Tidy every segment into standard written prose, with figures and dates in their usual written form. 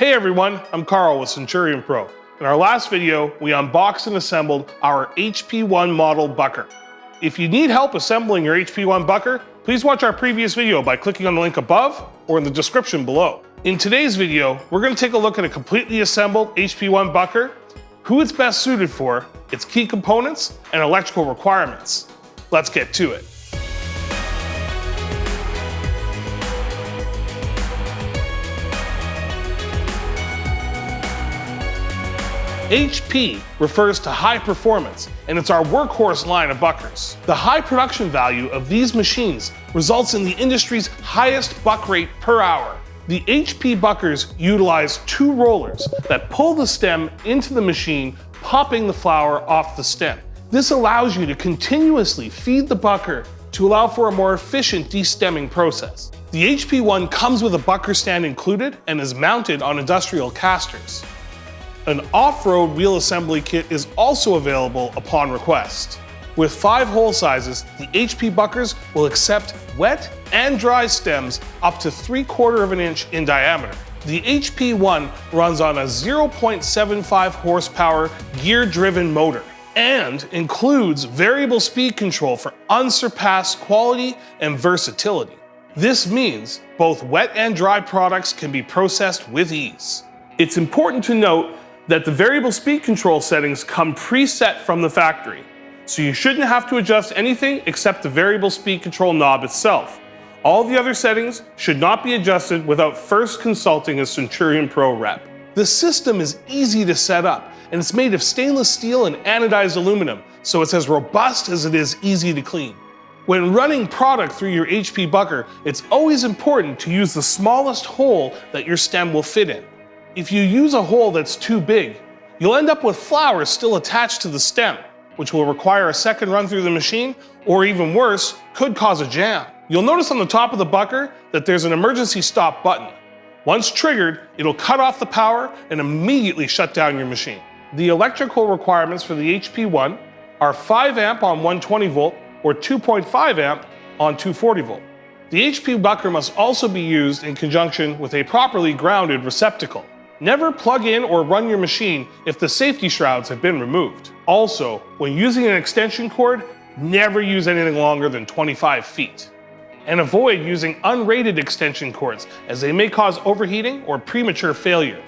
Hey everyone, I'm Carl with Centurion Pro. In our last video, we unboxed and assembled our HP1 model bucker. If you need help assembling your HP1 bucker, please watch our previous video by clicking on the link above or in the description below. In today's video, we're going to take a look at a completely assembled HP1 bucker, who it's best suited for, its key components, and electrical requirements. Let's get to it. HP refers to high performance, and it's our workhorse line of buckers. The high production value of these machines results in the industry's highest buck rate per hour. The HP buckers utilize two rollers that pull the stem into the machine, popping the flower off the stem. This allows you to continuously feed the bucker to allow for a more efficient destemming process. The HP1 comes with a bucker stand included and is mounted on industrial casters. An off-road wheel assembly kit is also available upon request. With 5 hole sizes, the HP buckers will accept wet and dry stems up to 3/4 inch in diameter. The HP1 runs on a 0.75 horsepower gear-driven motor and includes variable speed control for unsurpassed quality and versatility. This means both wet and dry products can be processed with ease. It's important to note that the variable speed control settings come preset from the factory, so you shouldn't have to adjust anything except the variable speed control knob itself. All the other settings should not be adjusted without first consulting a Centurion Pro rep. The system is easy to set up, and it's made of stainless steel and anodized aluminum, so it's as robust as it is easy to clean. When running product through your HP bucker, it's always important to use the smallest hole that your stem will fit in. If you use a hole that's too big, you'll end up with flowers still attached to the stem, which will require a second run through the machine, or even worse, could cause a jam. You'll notice on the top of the bucker that there's an emergency stop button. Once triggered, it'll cut off the power and immediately shut down your machine. The electrical requirements for the HP1 are 5 amp on 120 volt or 2.5 amp on 240 volt. The HP bucker must also be used in conjunction with a properly grounded receptacle. Never plug in or run your machine if the safety shrouds have been removed. Also, when using an extension cord, never use anything longer than 25 feet. And avoid using unrated extension cords, as they may cause overheating or premature failure.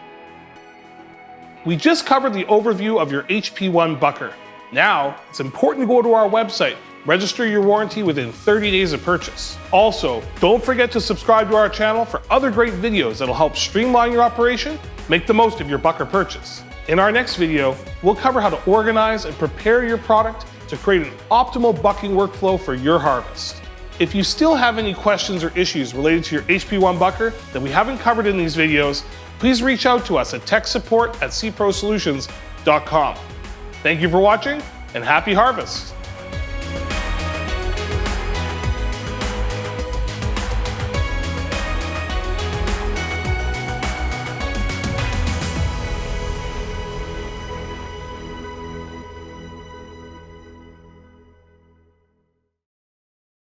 We just covered the overview of your HP1 bucker. Now, it's important to go to our website, register your warranty within 30 days of purchase. Also, don't forget to subscribe to our channel for other great videos that'll help streamline your operation. Make the most of your bucker purchase. In our next video, we'll cover how to organize and prepare your product to create an optimal bucking workflow for your harvest. If you still have any questions or issues related to your HP1 bucker that we haven't covered in these videos, please reach out to us at techsupport@cprosolutions.com. Thank you for watching and happy harvest.